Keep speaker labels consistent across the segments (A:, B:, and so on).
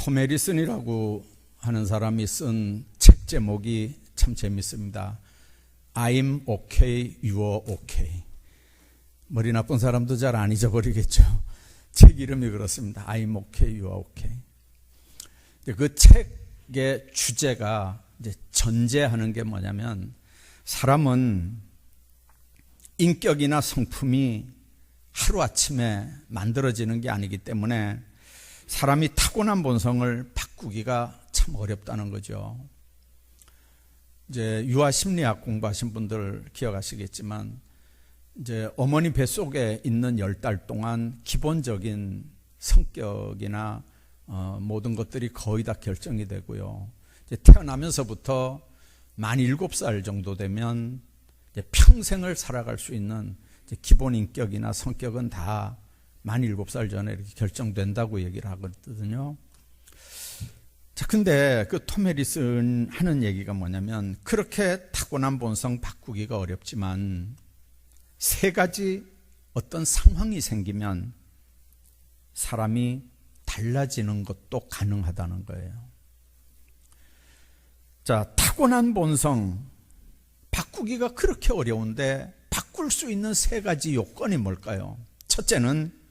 A: 톰 해리슨이라고 하는 사람이 쓴 책 제목이 참 재밌습니다. I'm okay, you're okay. 머리 나쁜 사람도 잘 안 잊어버리겠죠. 책 이름이 그렇습니다. I'm okay, you're okay. 그 책의 주제가 이제 전제하는 게 뭐냐면, 사람은 인격이나 성품이 하루아침에 만들어지는 게 아니기 때문에 사람이 타고난 본성을 바꾸기가 참 어렵다는 거죠. 이제 유아 심리학 공부하신 분들 기억하시겠지만, 이제 어머니 뱃속에 있는 10달 동안 기본적인 성격이나 모든 것들이 거의 다 결정이 되고요. 이제 태어나면서부터 만 7살 정도 되면 이제 평생을 살아갈 수 있는 이제 기본 인격이나 성격은 다 만 7살 전에 이렇게 결정된다고 얘기를 하거든요. 자, 근데 그 톰 해리슨 하는 얘기가 뭐냐면, 그렇게 타고난 본성 바꾸기가 어렵지만 3가지 어떤 상황이 생기면 사람이 달라지는 것도 가능하다는 거예요. 자, 타고난 본성 바꾸기가 그렇게 어려운데 바꿀 수 있는 3가지 요건이 뭘까요? 첫째는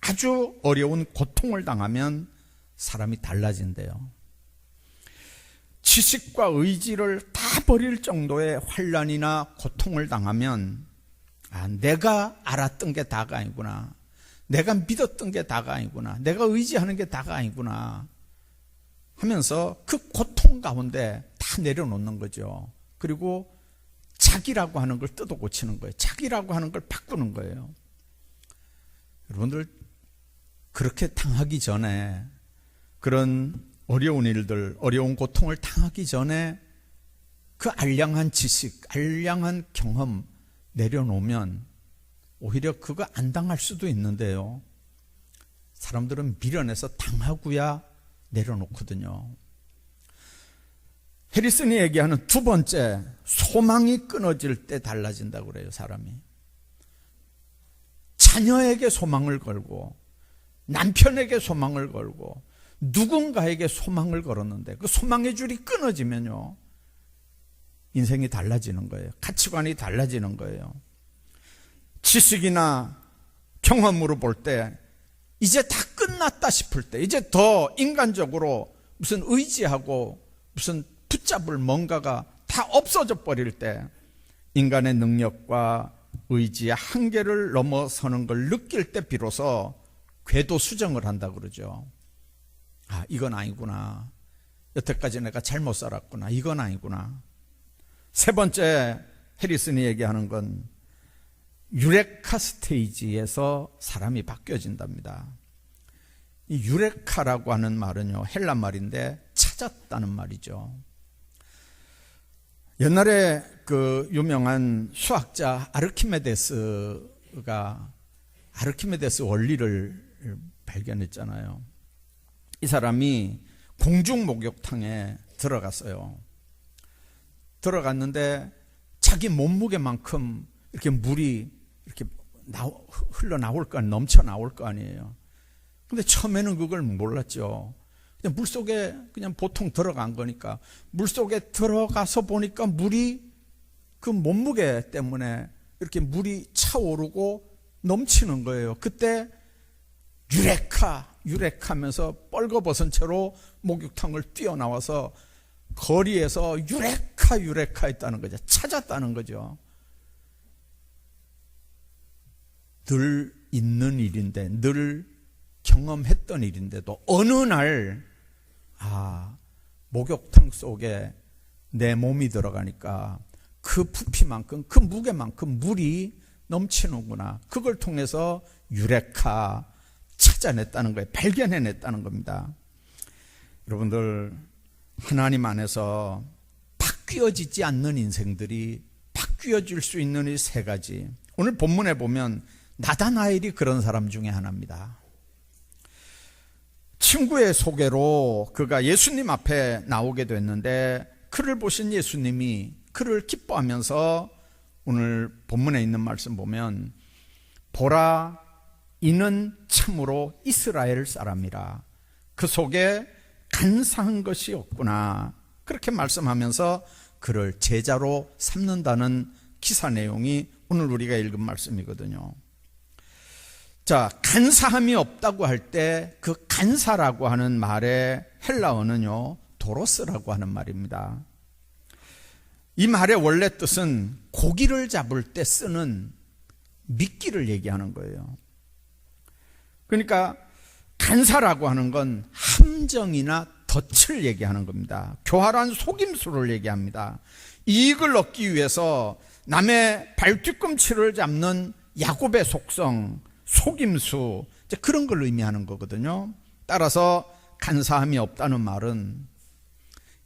A: 아주 어려운 고통을 당하면 사람이 달라진대요. 지식과 의지를 다 버릴 정도의 환난이나 고통을 당하면, 내가 알았던 게 다가 아니구나, 내가 믿었던 게 다가 아니구나, 내가 의지하는 게 다가 아니구나 하면서 그 고통 가운데 다 내려놓는 거죠. 그리고 자기라고 하는 걸 뜯어 고치는 거예요. 자기라고 하는 걸 바꾸는 거예요. 여러분들, 그렇게 당하기 전에, 그런 어려운 일들, 어려운 고통을 당하기 전에 그 알량한 지식, 알량한 경험 내려놓으면 오히려 그거 안 당할 수도 있는데요, 사람들은 미련해서 당하고야 내려놓거든요. 해리슨이 얘기하는 2번째, 소망이 끊어질 때 달라진다고 그래요. 사람이 자녀에게 소망을 걸고 남편에게 소망을 걸고 누군가에게 소망을 걸었는데 그 소망의 줄이 끊어지면요, 인생이 달라지는 거예요. 가치관이 달라지는 거예요. 지식이나 경험으로 볼 때 이제 다 끝났다 싶을 때, 이제 더 인간적으로 무슨 의지하고 무슨 붙잡을 뭔가가 다 없어져 버릴 때, 인간의 능력과 의지의 한계를 넘어서는 걸 느낄 때 비로소 궤도 수정을 한다 그러죠. 이건 아니구나, 여태까지 내가 잘못 살았구나, 이건 아니구나. 3번째, 해리슨이 얘기하는 건 유레카 스테이지에서 사람이 바뀌어진답니다. 이 유레카라고 하는 말은요, 헬라 말인데 찾았다는 말이죠. 옛날에 그 유명한 수학자 아르키메데스가 아르키메데스 원리를 발견했잖아요. 이 사람이 공중 목욕탕에 들어갔어요. 들어갔는데 자기 몸무게만큼 이렇게 물이 이렇게 흘러나올 거 아니에요. 넘쳐 나올 거 아니에요. 근데 처음에는 그걸 몰랐죠. 그냥 물속에 그냥 보통 들어간 거니까, 물속에 들어가서 보니까 물이 그 몸무게 때문에 이렇게 물이 차오르고 넘치는 거예요. 그때 유레카하면서 뻘거벗은 채로 목욕탕을 뛰어나와서 거리에서 유레카 했다는 거죠. 찾았다는 거죠. 늘 있는 일인데, 늘 경험했던 일인데도 어느 날 목욕탕 속에 내 몸이 들어가니까 그 부피만큼, 그 무게만큼 물이 넘치는구나. 그걸 통해서 유레카 찾아냈다는 거예요. 발견해냈다는 겁니다. 여러분들, 하나님 안에서 바뀌어지지 않는 인생들이 바뀌어질 수 있는 이 3가지. 오늘 본문에 보면 나다나엘이 그런 사람 중에 하나입니다. 친구의 소개로 그가 예수님 앞에 나오게 됐는데, 그를 보신 예수님이 그를 기뻐하면서 오늘 본문에 있는 말씀 보면, 보라, 이는 참으로 이스라엘 사람이라. 그 속에 간사한 것이 없구나, 그렇게 말씀하면서 그를 제자로 삼는다는 기사 내용이 오늘 우리가 읽은 말씀이거든요. 자, 간사함이 없다고 할 때 그 간사라고 하는 말의 헬라어는요, 도로스라고 하는 말입니다. 이 말의 원래 뜻은 고기를 잡을 때 쓰는 미끼를 얘기하는 거예요. 그러니까 간사라고 하는 건 함정이나 덫을 얘기하는 겁니다. 교활한 속임수를 얘기합니다. 이익을 얻기 위해서 남의 발뒤꿈치를 잡는 야곱의 속성, 속임수, 그런 걸 의미하는 거거든요. 따라서 간사함이 없다는 말은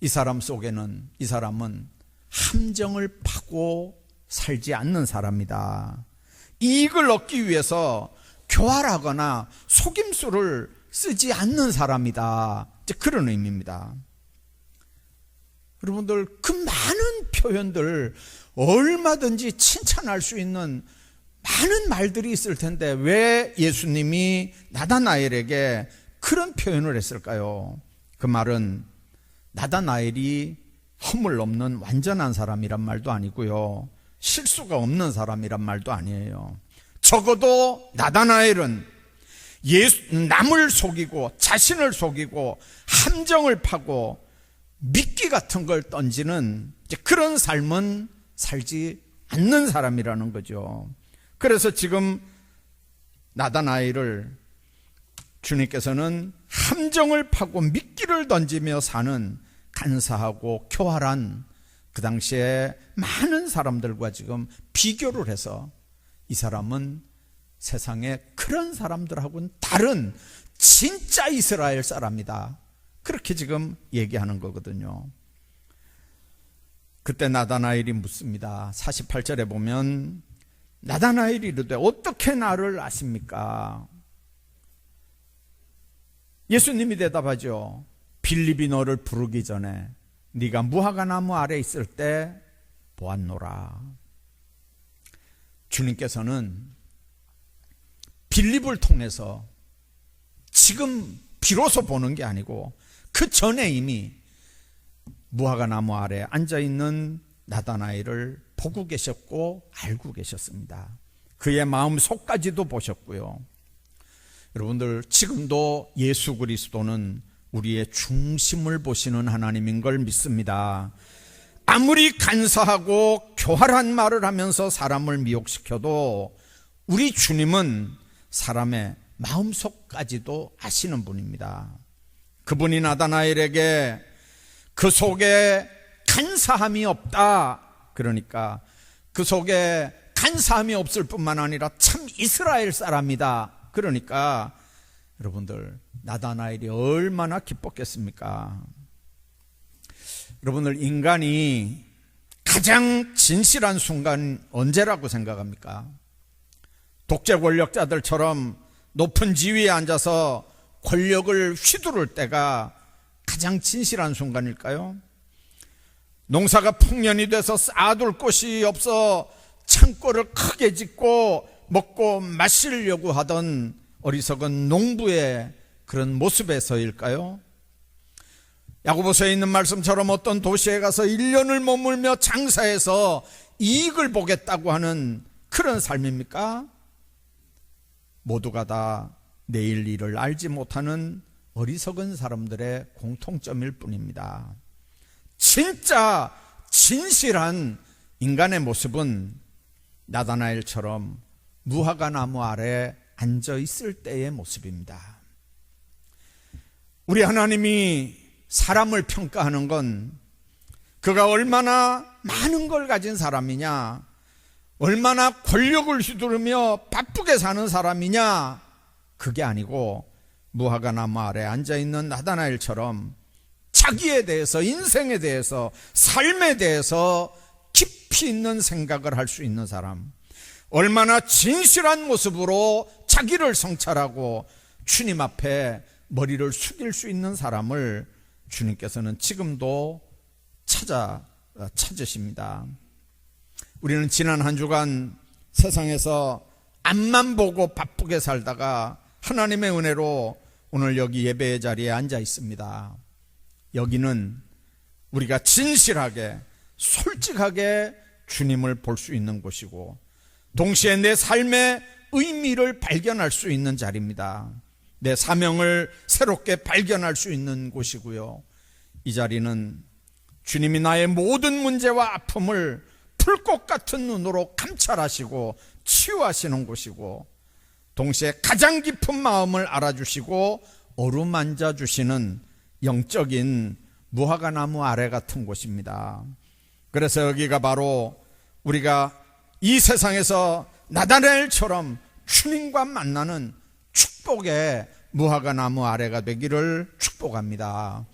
A: 이 사람은 함정을 파고 살지 않는 사람이다. 이익을 얻기 위해서 교활하거나 속임수를 쓰지 않는 사람이다, 그런 의미입니다. 여러분들, 그 많은 표현들, 얼마든지 칭찬할 수 있는 많은 말들이 있을 텐데 왜 예수님이 나다나엘에게 그런 표현을 했을까요? 그 말은 나다나엘이 허물 없는 완전한 사람이란 말도 아니고요, 실수가 없는 사람이란 말도 아니에요. 적어도 나다나엘은 남을 속이고 자신을 속이고 함정을 파고 미끼 같은 걸 던지는 그런 삶은 살지 않는 사람이라는 거죠. 그래서 지금 나다나엘을 주님께서는 함정을 파고 미끼를 던지며 사는 간사하고 교활한 그 당시에 많은 사람들과 지금 비교를 해서 이 사람은 세상에 그런 사람들하고는 다른 진짜 이스라엘 사람이다, 그렇게 지금 얘기하는 거거든요. 그때 나다나엘이 묻습니다. 48절에 보면 나다나엘이 이르되 어떻게 나를 아십니까? 예수님이 대답하죠. 빌립이 너를 부르기 전에 네가 무화과 나무 아래 있을 때 보았노라. 주님께서는 빌립을 통해서 지금 비로소 보는 게 아니고 그 전에 이미 무화과 나무 아래 앉아있는 나다나엘을 보고 계셨고 알고 계셨습니다. 그의 마음 속까지도 보셨고요. 여러분들, 지금도 예수 그리스도는 우리의 중심을 보시는 하나님인 걸 믿습니다. 아무리 간사하고 교활한 말을 하면서 사람을 미혹시켜도 우리 주님은 사람의 마음속까지도 아시는 분입니다. 그분이 나다나엘에게 그 속에 간사함이 없다, 그러니까 그 속에 간사함이 없을 뿐만 아니라 참 이스라엘 사람이다, 그러니까 여러분들, 나다나엘이 얼마나 기뻤겠습니까? 여러분들, 인간이 가장 진실한 순간 언제라고 생각합니까? 독재 권력자들처럼 높은 지위에 앉아서 권력을 휘두를 때가 가장 진실한 순간일까요? 농사가 풍년이 돼서 쌓아둘 곳이 없어 창고를 크게 짓고 먹고 마시려고 하던 어리석은 농부의 그런 모습에서일까요? 야고보서에 있는 말씀처럼 어떤 도시에 가서 1년을 머물며 장사해서 이익을 보겠다고 하는 그런 삶입니까? 모두가 다 내일 일을 알지 못하는 어리석은 사람들의 공통점일 뿐입니다. 진짜 진실한 인간의 모습은 나다나엘처럼 무화과 나무 아래 앉아 있을 때의 모습입니다. 우리 하나님이 사람을 평가하는 건 그가 얼마나 많은 걸 가진 사람이냐, 얼마나 권력을 휘두르며 바쁘게 사는 사람이냐, 그게 아니고 무화과 나무 아래 앉아있는 나다나엘처럼 자기에 대해서, 인생에 대해서, 삶에 대해서 깊이 있는 생각을 할 수 있는 사람, 얼마나 진실한 모습으로 자기를 성찰하고 주님 앞에 머리를 숙일 수 있는 사람을 주님께서는 지금도 찾으십니다. 우리는 지난 한 주간 세상에서 앞만 보고 바쁘게 살다가 하나님의 은혜로 오늘 여기 예배의 자리에 앉아 있습니다. 여기는 우리가 진실하게 솔직하게 주님을 볼 수 있는 곳이고 동시에 내 삶의 의미를 발견할 수 있는 자리입니다. 내 사명을 새롭게 발견할 수 있는 곳이고요. 이 자리는 주님이 나의 모든 문제와 아픔을 불꽃 같은 눈으로 감찰하시고 치유하시는 곳이고 동시에 가장 깊은 마음을 알아주시고 어루만져 주시는 영적인 무화과나무 아래 같은 곳입니다. 그래서 여기가 바로 우리가 이 세상에서 나다나엘처럼 주님과 만나는 축복의 무화과나무 아래가 되기를 축복합니다.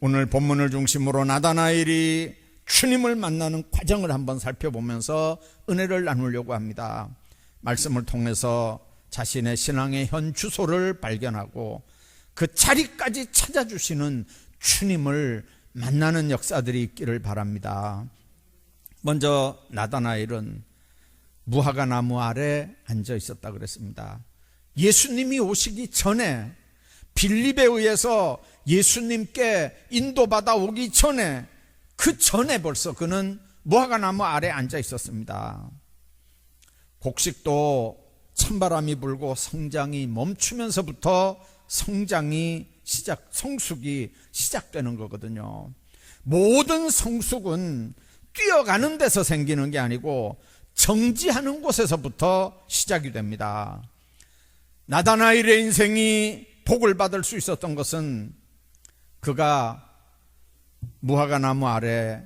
A: 오늘 본문을 중심으로 나다나엘이 주님을 만나는 과정을 한번 살펴보면서 은혜를 나누려고 합니다. 말씀을 통해서 자신의 신앙의 현 주소를 발견하고 그 자리까지 찾아주시는 주님을 만나는 역사들이 있기를 바랍니다. 먼저 나다나엘은 무화과나무 아래 앉아 있었다 그랬습니다. 예수님이 오시기 전에 빌립에 의해서 예수님께 인도받아 오기 전에 그 전에 벌써 그는 무화과나무 아래 앉아 있었습니다. 곡식도 찬바람이 불고 성장이 멈추면서부터 성숙이 시작되는 거거든요. 모든 성숙은 뛰어가는 데서 생기는 게 아니고 정지하는 곳에서부터 시작이 됩니다. 나다나엘의 인생이 복을 받을 수 있었던 것은 그가 무화과나무 아래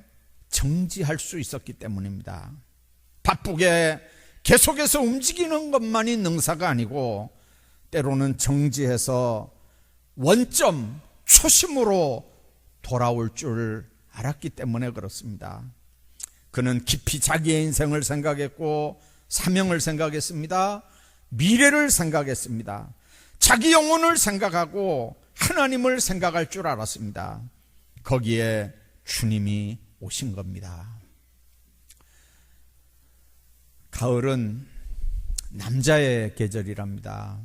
A: 정지할 수 있었기 때문입니다. 바쁘게 계속해서 움직이는 것만이 능사가 아니고 때로는 정지해서 원점, 초심으로 돌아올 줄 알았기 때문에 그렇습니다. 그는 깊이 자기의 인생을 생각했고 사명을 생각했습니다. 미래를 생각했습니다. 자기 영혼을 생각하고 하나님을 생각할 줄 알았습니다. 거기에 주님이 오신 겁니다. 가을은 남자의 계절이랍니다.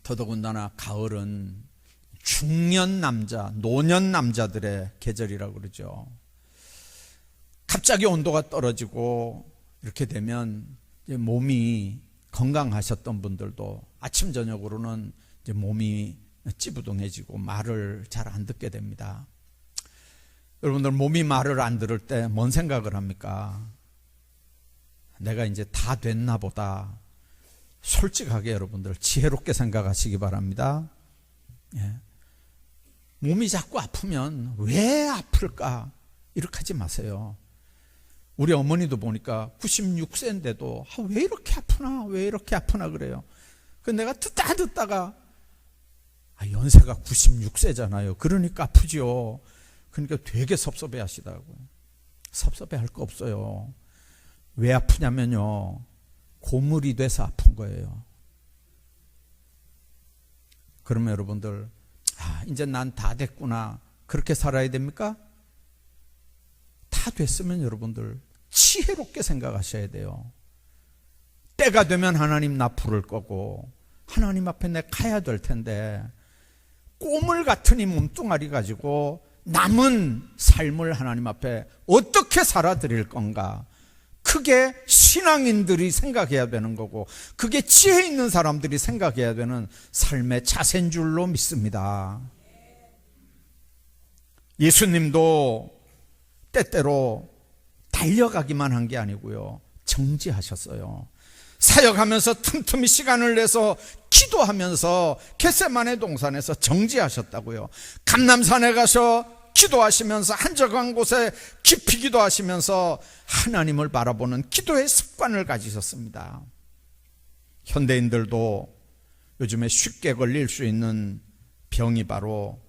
A: 더더군다나 가을은 중년 남자, 노년 남자들의 계절이라고 그러죠. 갑자기 온도가 떨어지고 이렇게 되면 이제 몸이 건강하셨던 분들도 아침 저녁으로는 이제 몸이 찌부둥해지고 말을 잘 안 듣게 됩니다. 여러분들 몸이 말을 안 들을 때 뭔 생각을 합니까? 내가 이제 다 됐나 보다. 솔직하게 여러분들 지혜롭게 생각하시기 바랍니다. 예. 몸이 자꾸 아프면 왜 아플까? 이렇게 하지 마세요. 우리 어머니도 보니까 96세인데도 왜 이렇게 아프나? 왜 이렇게 아프나 그래요. 그래서 내가 듣다가 연세가 96세잖아요. 그러니까 아프죠. 그러니까 되게 섭섭해 하시더라고요. 섭섭해 할 거 없어요. 왜 아프냐면요. 고물이 돼서 아픈 거예요. 그러면 여러분들 이제 난 다 됐구나. 그렇게 살아야 됩니까? 다 됐으면 여러분들 지혜롭게 생각하셔야 돼요. 때가 되면 하나님 나 부를 거고 하나님 앞에 내 가야 될 텐데 꼬물 같은 이 몸뚱아리 가지고 남은 삶을 하나님 앞에 어떻게 살아드릴 건가? 그게 신앙인들이 생각해야 되는 거고 그게 지혜 있는 사람들이 생각해야 되는 삶의 자세인 줄로 믿습니다. 예수님도 때때로 달려가기만 한 게 아니고요. 정지하셨어요. 사역하면서 틈틈이 시간을 내서 기도하면서 겟세마네 동산에서 정지하셨다고요. 감람산에 가서 기도하시면서 한적한 곳에 깊이 기도하시면서 하나님을 바라보는 기도의 습관을 가지셨습니다. 현대인들도 요즘에 쉽게 걸릴 수 있는 병이 바로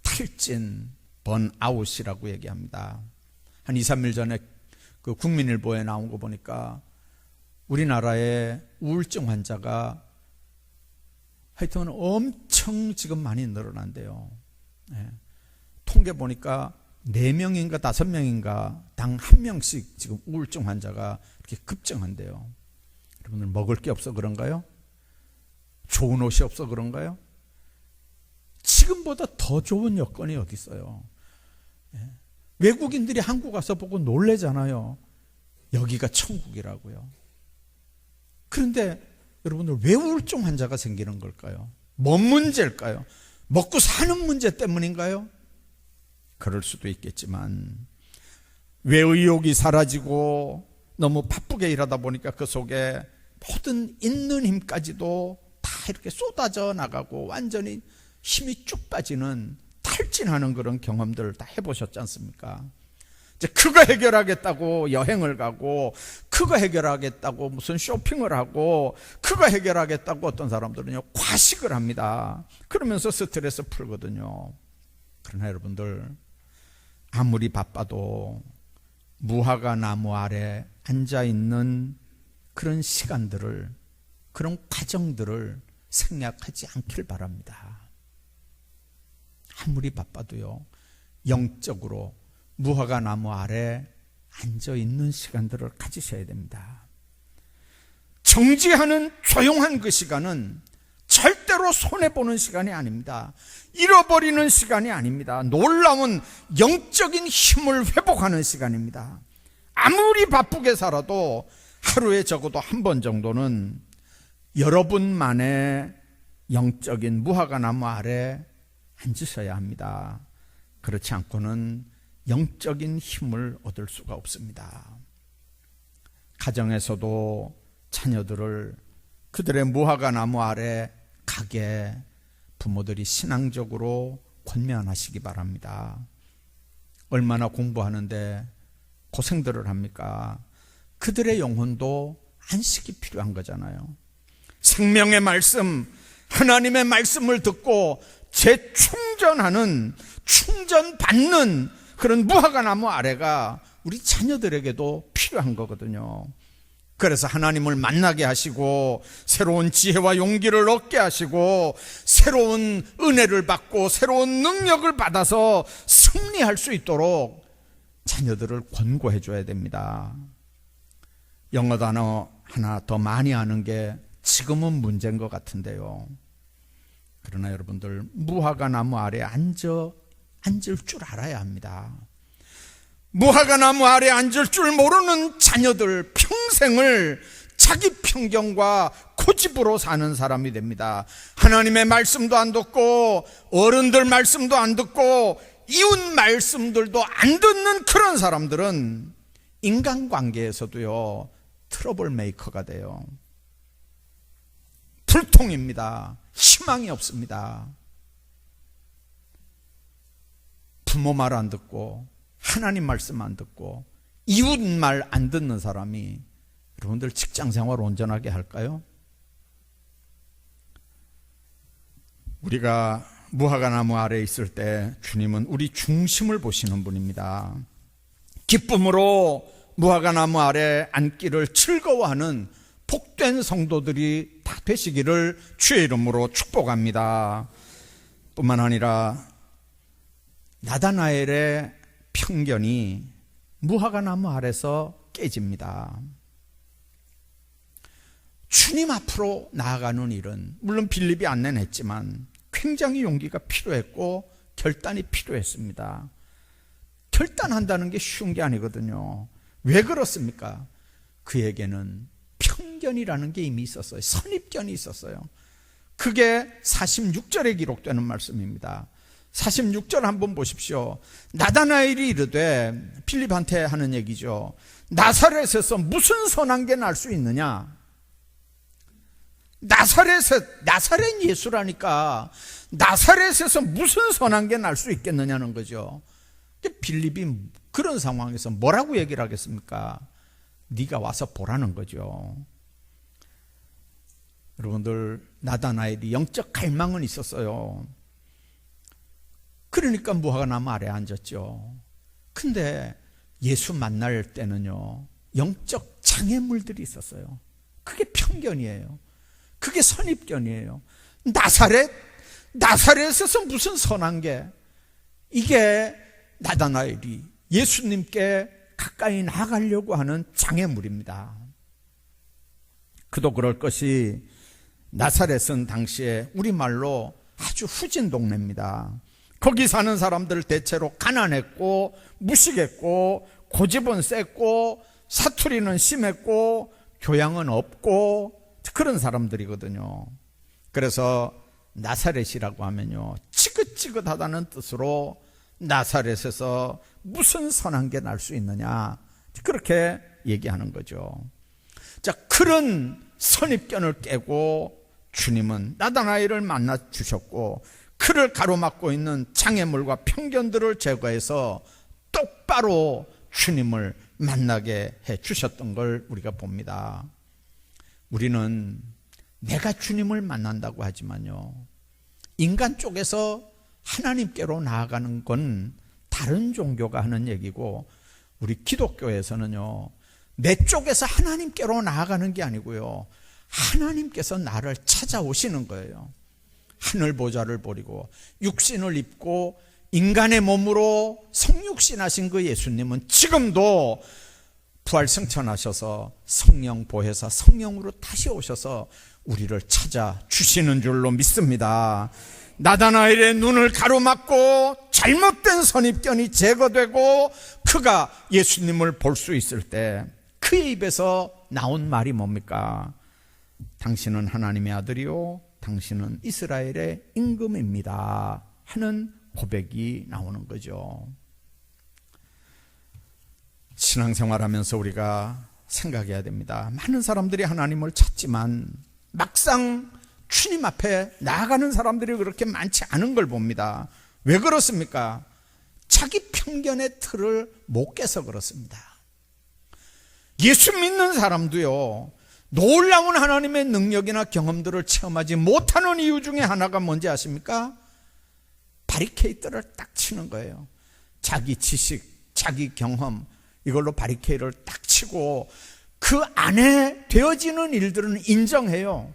A: 탈진, 번아웃이라고 얘기합니다. 한 2, 3일 전에 그 국민일보에 나온 거 보니까 우리나라의 우울증 환자가 하여튼 엄청 지금 많이 늘어난대요. 네. 통계 보니까 4명인가 5명인가 당 1명씩 지금 우울증 환자가 이렇게 급증한대요. 여러분들 먹을 게 없어 그런가요? 좋은 옷이 없어 그런가요? 지금보다 더 좋은 여건이 어디 있어요? 외국인들이 한국 와서 보고 놀래잖아요. 여기가 천국이라고요. 그런데 여러분들 왜 우울증 환자가 생기는 걸까요? 뭔 문제일까요? 먹고 사는 문제 때문인가요? 그럴 수도 있겠지만 왜 의욕이 사라지고 너무 바쁘게 일하다 보니까 그 속에 모든 있는 힘까지도 다 이렇게 쏟아져 나가고 완전히 힘이 쭉 빠지는 탈진하는 그런 경험들 다 해보셨지 않습니까? 이제 그거 해결하겠다고 여행을 가고, 그거 해결하겠다고 무슨 쇼핑을 하고, 그거 해결하겠다고 어떤 사람들은요 과식을 합니다. 그러면서 스트레스 풀거든요. 그러나 여러분들, 아무리 바빠도 무화과 나무 아래 앉아있는 그런 시간들을, 그런 과정들을 생략하지 않길 바랍니다. 아무리 바빠도요, 영적으로 무화과 나무 아래 앉아있는 시간들을 가지셔야 됩니다. 정지하는 조용한 그 시간은 절대로 손해보는 시간이 아닙니다. 잃어버리는 시간이 아닙니다. 놀라운 영적인 힘을 회복하는 시간입니다. 아무리 바쁘게 살아도 하루에 적어도 한 번 정도는 여러분만의 영적인 무화과 나무 아래 앉으셔야 합니다. 그렇지 않고는 영적인 힘을 얻을 수가 없습니다. 가정에서도 자녀들을 그들의 무화과 나무 아래 가게 부모들이 신앙적으로 권면하시기 바랍니다. 얼마나 공부하는데 고생들을 합니까? 그들의 영혼도 안식이 필요한 거잖아요. 생명의 말씀, 하나님의 말씀을 듣고 재충전하는, 충전받는 그런 무화과 나무 아래가 우리 자녀들에게도 필요한 거거든요. 그래서 하나님을 만나게 하시고 새로운 지혜와 용기를 얻게 하시고 새로운 은혜를 받고 새로운 능력을 받아서 승리할 수 있도록 자녀들을 권고해 줘야 됩니다. 영어 단어 하나 더 많이 아는 게 지금은 문제인 것 같은데요. 그러나 여러분들, 무화과 나무 아래 앉을 줄 알아야 합니다. 무화과 나무 아래 앉을 줄 모르는 자녀들 평생을 자기 편견과 고집으로 사는 사람이 됩니다. 하나님의 말씀도 안 듣고 어른들 말씀도 안 듣고 이웃 말씀들도 안 듣는 그런 사람들은 인간관계에서도요 트러블 메이커가 돼요. 불통입니다. 희망이 없습니다. 부모 말 안 듣고 하나님 말씀 안 듣고 이웃 말 안 듣는 사람이 여러분들 직장생활 온전하게 할까요? 우리가 무화과 나무 아래 있을 때 주님은 우리 중심을 보시는 분입니다. 기쁨으로 무화과 나무 아래 앉기를 즐거워하는 복된 성도들이 다 되시기를 주의 이름으로 축복합니다. 뿐만 아니라 나다나엘의 편견이 무화과 나무 아래서 깨집니다. 주님 앞으로 나아가는 일은 물론 빌립이 안내는 했지만 굉장히 용기가 필요했고 결단이 필요했습니다. 결단한다는 게 쉬운 게 아니거든요. 왜 그렇습니까? 그에게는 편견이라는 게 이미 있었어요. 선입견이 있었어요. 그게 46절에 기록되는 말씀입니다. 46절 한번 보십시오. 나다나엘이 이르되, 필립한테 하는 얘기죠. 나사렛에서 무슨 선한 게 날 수 있느냐? 나사렛 예수라니까 나사렛에서 무슨 선한 게 날 수 있겠느냐는 거죠. 빌립이 그런 상황에서 뭐라고 얘기를 하겠습니까? 네가 와서 보라는 거죠. 여러분들, 나다나엘이 영적 갈망은 있었어요. 그러니까 무화과 나무 아래 앉았죠. 근데 예수 만날 때는요 영적 장애물들이 있었어요. 그게 편견이에요. 그게 선입견이에요. 나사렛에서 무슨 선한 게, 이게 나다나엘이 예수님께 가까이 나가려고 하는 장애물입니다. 그도 그럴 것이, 나사렛은 당시에 우리말로 아주 후진 동네입니다. 거기 사는 사람들 대체로 가난했고 무식했고 고집은 셌고 사투리는 심했고 교양은 없고 그런 사람들이거든요. 그래서 나사렛이라고 하면요, 지긋지긋하다는 뜻으로 나사렛에서 무슨 선한 게 날 수 있느냐, 그렇게 얘기하는 거죠. 자, 그런 선입견을 깨고 주님은 나다나엘을 만나 주셨고, 그를 가로막고 있는 장애물과 편견들을 제거해서 똑바로 주님을 만나게 해 주셨던 걸 우리가 봅니다. 우리는 내가 주님을 만난다고 하지만요, 인간 쪽에서 하나님께로 나아가는 건 다른 종교가 하는 얘기고, 우리 기독교에서는요, 내 쪽에서 하나님께로 나아가는 게 아니고요, 하나님께서 나를 찾아오시는 거예요. 하늘 보좌를 버리고 육신을 입고 인간의 몸으로 성육신하신 그 예수님은 지금도 부활승천하셔서 성령 보혜사 성령으로 다시 오셔서 우리를 찾아주시는 줄로 믿습니다. 나다나엘의 눈을 가로막고 잘못된 선입견이 제거되고 그가 예수님을 볼 수 있을 때 그의 입에서 나온 말이 뭡니까? 당신은 하나님의 아들이요 당신은 이스라엘의 임금입니다 하는 고백이 나오는 거죠. 신앙생활하면서 우리가 생각해야 됩니다. 많은 사람들이 하나님을 찾지만 막상 주님 앞에 나아가는 사람들이 그렇게 많지 않은 걸 봅니다. 왜 그렇습니까? 자기 편견의 틀을 못 깨서 그렇습니다. 예수 믿는 사람도요, 놀라운 하나님의 능력이나 경험들을 체험하지 못하는 이유 중에 하나가 뭔지 아십니까? 바리케이트를 딱 치는 거예요. 자기 지식, 자기 경험, 이걸로 바리케이트를 딱 치고 그 안에 되어지는 일들은 인정해요.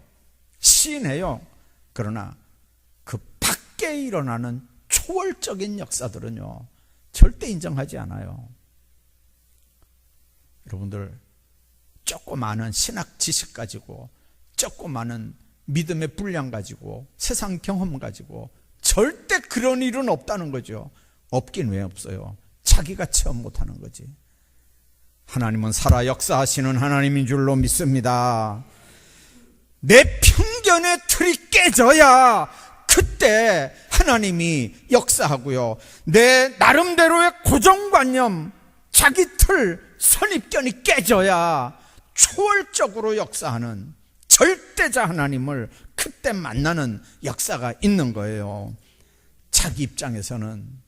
A: 시인해요. 그러나 그 밖에 일어나는 초월적인 역사들은요, 절대 인정하지 않아요. 여러분들, 조그마한 신학 지식 가지고, 조그마한 믿음의 분량 가지고, 세상 경험 가지고 절대 그런 일은 없다는 거죠. 없긴 왜 없어요? 자기가 체험 못하는 거지. 하나님은 살아 역사하시는 하나님인 줄로 믿습니다. 내 편견의 틀이 깨져야 그때 하나님이 역사하고요, 내 나름대로의 고정관념, 자기 틀, 선입견이 깨져야 초월적으로 역사하는 절대자 하나님을 그때 만나는 역사가 있는 거예요. 자기 입장에서는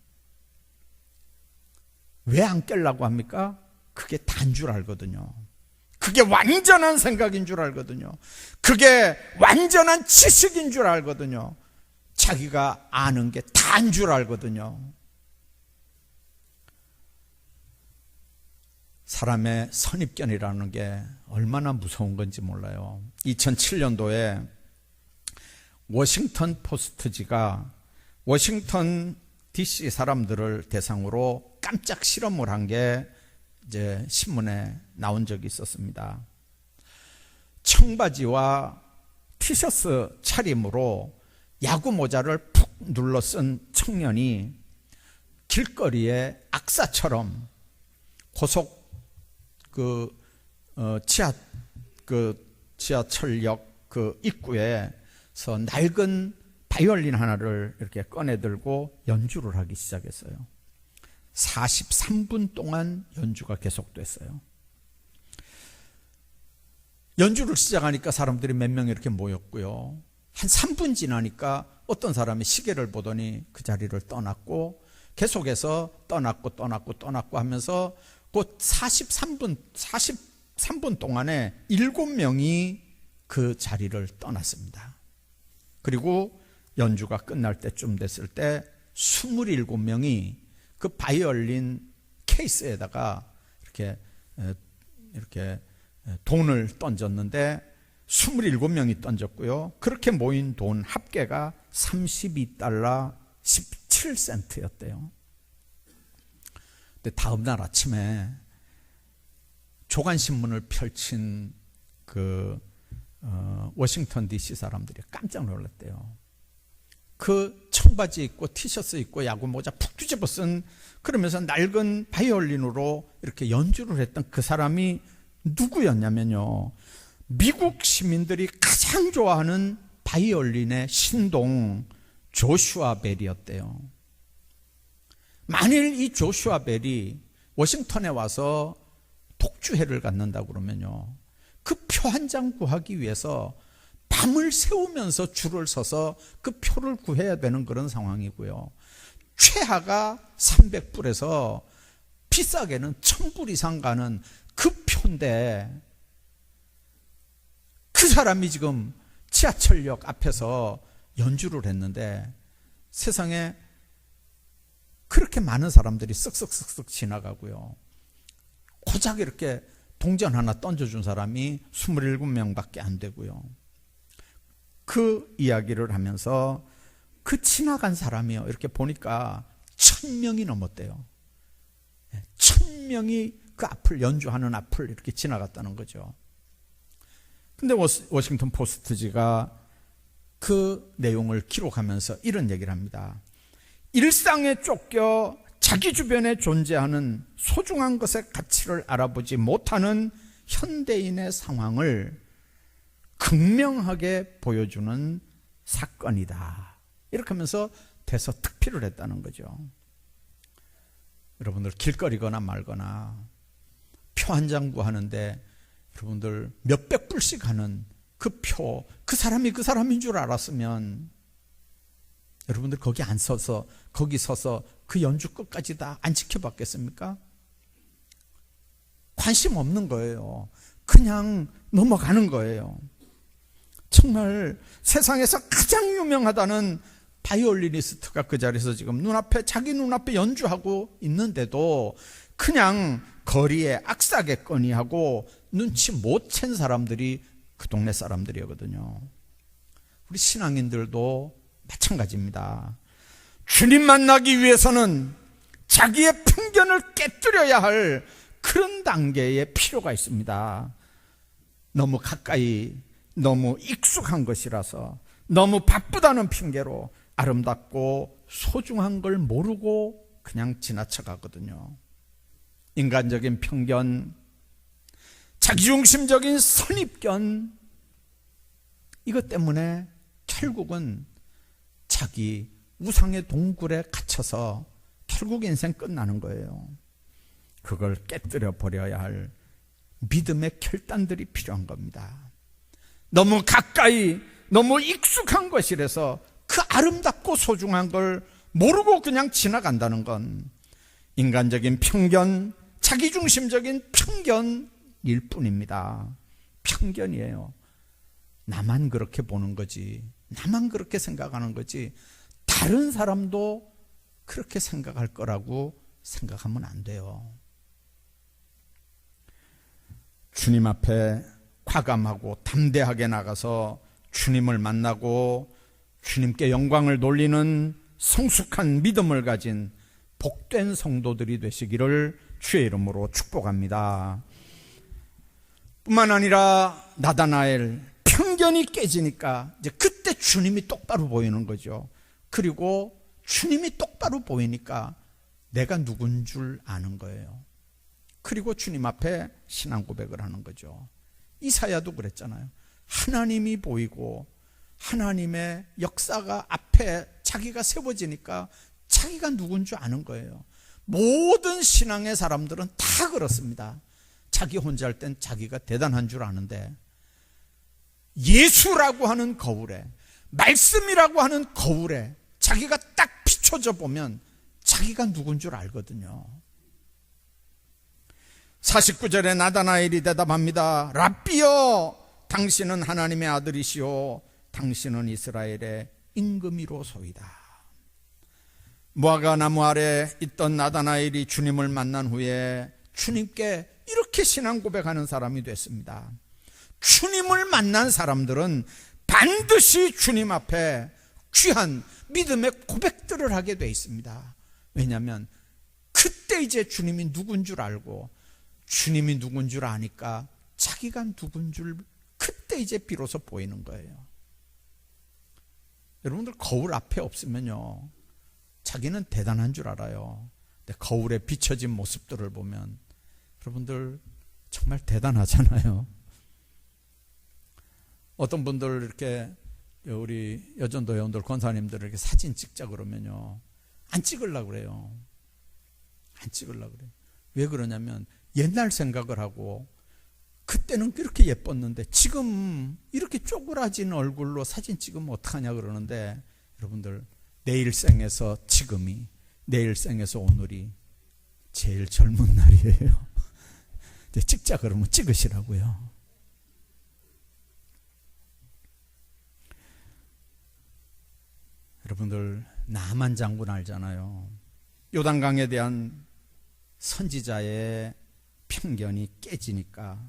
A: 왜 안 깨려고 합니까? 그게 다인 줄 알거든요. 그게 완전한 생각인 줄 알거든요. 그게 완전한 지식인 줄 알거든요. 자기가 아는 게 다인 줄 알거든요. 사람의 선입견이라는 게 얼마나 무서운 건지 몰라요. 2007년도에 워싱턴 포스트지가 워싱턴 DC 사람들을 대상으로 깜짝 실험을 한 게 이제 신문에 나온 적이 있었습니다. 청바지와 티셔츠 차림으로 야구 모자를 푹 눌러 쓴 청년이 길거리에 악사처럼 고속 지하철역 그 입구에서 낡은 바이올린 하나를 이렇게 꺼내 들고 연주를 하기 시작했어요. 43분 동안 연주가 계속됐어요. 연주를 시작하니까 사람들이 몇 명 이렇게 모였고요. 한 3분 지나니까 어떤 사람이 시계를 보더니 그 자리를 떠났고, 계속해서 떠났고 하면서 그 43분 동안에 7명이 그 자리를 떠났습니다. 그리고 연주가 끝날 때쯤 됐을 때 27명이 그 바이올린 케이스에다가 이렇게 돈을 던졌는데 27명이 던졌고요. 그렇게 모인 돈 합계가 $32 17센트였대요. 근데 다음날 아침에 조간신문을 펼친 워싱턴 DC 사람들이 깜짝 놀랐대요. 그 청바지 입고 티셔츠 입고 야구 모자 푹 뒤집어 쓴, 그러면서 낡은 바이올린으로 이렇게 연주를 했던 그 사람이 누구였냐면요, 미국 시민들이 가장 좋아하는 바이올린의 신동 조슈아 벨이었대요. 만일 이 조슈아 벨이 워싱턴에 와서 독주회를 갖는다고 그러면요, 그 표 한 장 구하기 위해서 밤을 새우면서 줄을 서서 그 표를 구해야 되는 그런 상황이고요. 최하가 300불에서 비싸게는 1000불 이상 가는 그 표인데, 그 사람이 지금 지하철역 앞에서 연주를 했는데 세상에 그렇게 많은 사람들이 쓱쓱쓱쓱 지나가고요, 고작 이렇게 동전 하나 던져준 사람이 27명밖에 안 되고요. 그 이야기를 하면서 그 지나간 사람이요, 이렇게 보니까 1000명이 넘었대요. 1000명이 그 앞을, 연주하는 앞을 이렇게 지나갔다는 거죠. 근데 워싱턴 포스트지가 그 내용을 기록하면서 이런 얘기를 합니다. 일상에 쫓겨 자기 주변에 존재하는 소중한 것의 가치를 알아보지 못하는 현대인의 상황을 극명하게 보여주는 사건이다. 이렇게 하면서 대서특필을 했다는 거죠. 여러분들 길거리거나 말거나 표 한 장 구하는데 여러분들 몇백 불씩 하는 그 표, 그 사람이 그 사람인 줄 알았으면 여러분들 거기 안 서서, 거기 서서 그 연주 끝까지 다 안 지켜봤겠습니까? 관심 없는 거예요. 그냥 넘어가는 거예요. 정말 세상에서 가장 유명하다는 바이올리니스트가 그 자리에서 지금 자기 눈앞에 연주하고 있는데도 그냥 거리에 악사겠거니 하고 눈치 못 챈 사람들이 그 동네 사람들이거든요. 우리 신앙인들도 마찬가지입니다. 주님 만나기 위해서는 자기의 편견을 깨뜨려야 할 그런 단계의 필요가 있습니다. 너무 가까이, 너무 익숙한 것이라서, 너무 바쁘다는 핑계로 아름답고 소중한 걸 모르고 그냥 지나쳐가거든요. 인간적인 편견, 자기중심적인 선입견, 이것 때문에 결국은 자기 우상의 동굴에 갇혀서 결국 인생 끝나는 거예요. 그걸 깨뜨려 버려야 할 믿음의 결단들이 필요한 겁니다. 너무 가까이, 너무 익숙한 것이라서 그 아름답고 소중한 걸 모르고 그냥 지나간다는 건 인간적인 편견, 자기중심적인 편견일 뿐입니다. 편견이에요. 나만 그렇게 보는 거지, 나만 그렇게 생각하는 거지, 다른 사람도 그렇게 생각할 거라고 생각하면 안 돼요. 주님 앞에 과감하고 담대하게 나가서 주님을 만나고 주님께 영광을 돌리는 성숙한 믿음을 가진 복된 성도들이 되시기를 주의 이름으로 축복합니다. 뿐만 아니라 나다나엘, 편견이 깨지니까 이제 그때 주님이 똑바로 보이는 거죠. 그리고 주님이 똑바로 보이니까 내가 누군 줄 아는 거예요. 그리고 주님 앞에 신앙 고백을 하는 거죠. 이사야도 그랬잖아요. 하나님이 보이고 하나님의 역사가 앞에 자기가 세워지니까 자기가 누군 줄 아는 거예요. 모든 신앙의 사람들은 다 그렇습니다. 자기 혼자 할 땐 자기가 대단한 줄 아는데 예수라고 하는 거울에, 말씀이라고 하는 거울에 자기가 딱 비춰져 보면 자기가 누군 줄 알거든요. 49절에 나다나엘이 대답합니다. 랍비여, 당신은 하나님의 아들이시오, 당신은 이스라엘의 임금이로소이다. 무화과 나무 아래 있던 나다나엘이 주님을 만난 후에 주님께 이렇게 신앙 고백하는 사람이 됐습니다. 주님을 만난 사람들은 반드시 주님 앞에 귀한 믿음의 고백들을 하게 돼 있습니다. 왜냐하면 그때 이제 주님이 누군 줄 알고, 주님이 누군 줄 아니까 자기가 누군 줄 그때 이제 비로소 보이는 거예요. 여러분들 거울 앞에 없으면요, 자기는 대단한 줄 알아요. 근데 거울에 비춰진 모습들을 보면 여러분들 정말 대단하잖아요. 어떤 분들 이렇게 우리 여전도 회원들 권사님들 이렇게 사진 찍자 그러면요, 안 찍으려고 그래요. 안 찍으려고 그래요. 왜 그러냐면 옛날 생각을 하고, 그때는 그렇게 예뻤는데 지금 이렇게 쪼그라진 얼굴로 사진 찍으면 어떡하냐 그러는데, 여러분들 내일 생에서 지금이, 내일 생에서 오늘이 제일 젊은 날이에요. 찍자 그러면 찍으시라고요. 여러분들 나만 장군 알잖아요. 요단강에 대한 선지자의 편견이 깨지니까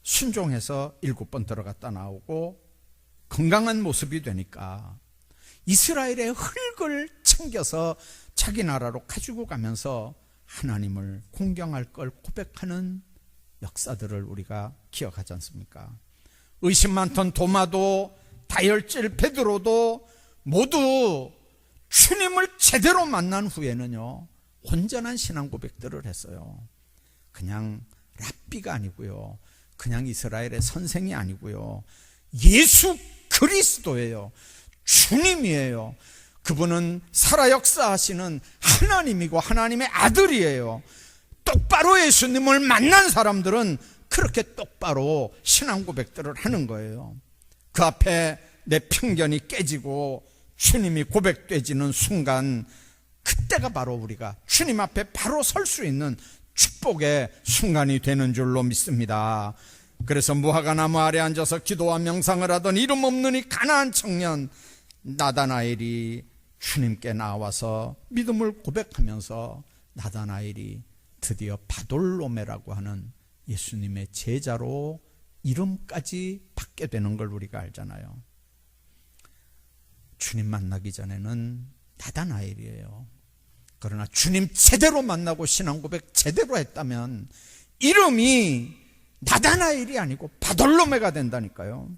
A: 순종해서 7번 들어갔다 나오고 건강한 모습이 되니까 이스라엘의 흙을 챙겨서 자기 나라로 가지고 가면서 하나님을 공경할 걸 고백하는 역사들을 우리가 기억하지 않습니까? 의심 많던 도마도 다혈질 베드로도 모두 주님을 제대로 만난 후에는요, 온전한 신앙 고백들을 했어요. 그냥 랍비가 아니고요, 그냥 이스라엘의 선생이 아니고요, 예수 그리스도예요. 주님이에요. 그분은 살아 역사하시는 하나님이고 하나님의 아들이에요. 똑바로 예수님을 만난 사람들은 그렇게 똑바로 신앙 고백들을 하는 거예요. 그 앞에 내 편견이 깨지고 주님이 고백되지는 순간, 그때가 바로 우리가 주님 앞에 바로 설 수 있는 축복의 순간이 되는 줄로 믿습니다. 그래서 무화과나무 아래 앉아서 기도와 명상을 하던 이름 없는 이 가나안 청년 나다나엘이 주님께 나와서 믿음을 고백하면서 나다나엘이 드디어 바돌로메라고 하는 예수님의 제자로 이름까지 받게 되는 걸 우리가 알잖아요. 주님 만나기 전에는 나다나엘이에요. 그러나 주님 제대로 만나고 신앙 고백 제대로 했다면 이름이 나다나엘이 아니고 바돌로메가 된다니까요.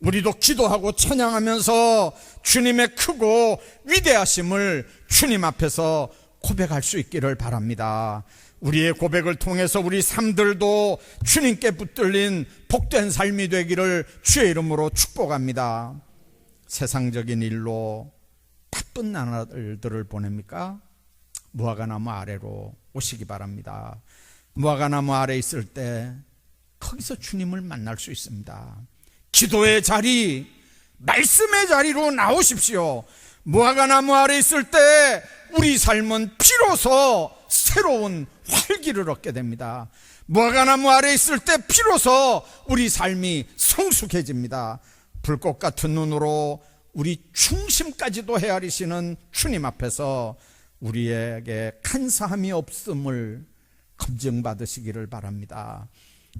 A: 우리도 기도하고 찬양하면서 주님의 크고 위대하심을 주님 앞에서 고백할 수 있기를 바랍니다. 우리의 고백을 통해서 우리 삶들도 주님께 붙들린 복된 삶이 되기를 주의 이름으로 축복합니다. 세상적인 일로 바쁜 나날들을 보냅니까? 무화과나무 아래로 오시기 바랍니다. 무화과나무 아래 있을 때 거기서 주님을 만날 수 있습니다. 기도의 자리, 말씀의 자리로 나오십시오. 무화과나무 아래 있을 때 우리 삶은 비로소 새로운 활기를 얻게 됩니다. 무화과나무 아래 있을 때 비로소 우리 삶이 성숙해집니다. 불꽃 같은 눈으로 우리 중심까지도 헤아리시는 주님 앞에서 우리에게 간사함이 없음을 검증받으시기를 바랍니다.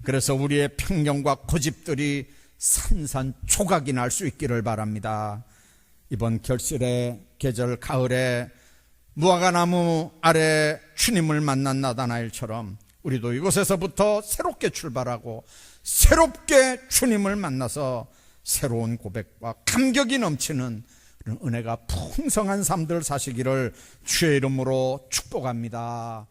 A: 그래서 우리의 편견과 고집들이 산산조각이 날 수 있기를 바랍니다. 이번 결실의 계절 가을에 무화과나무 아래 주님을 만난 나다나엘처럼 우리도 이곳에서부터 새롭게 출발하고 새롭게 주님을 만나서 새로운 고백과 감격이 넘치는 은혜가 풍성한 삶들 사시기를 주의 이름으로 축복합니다.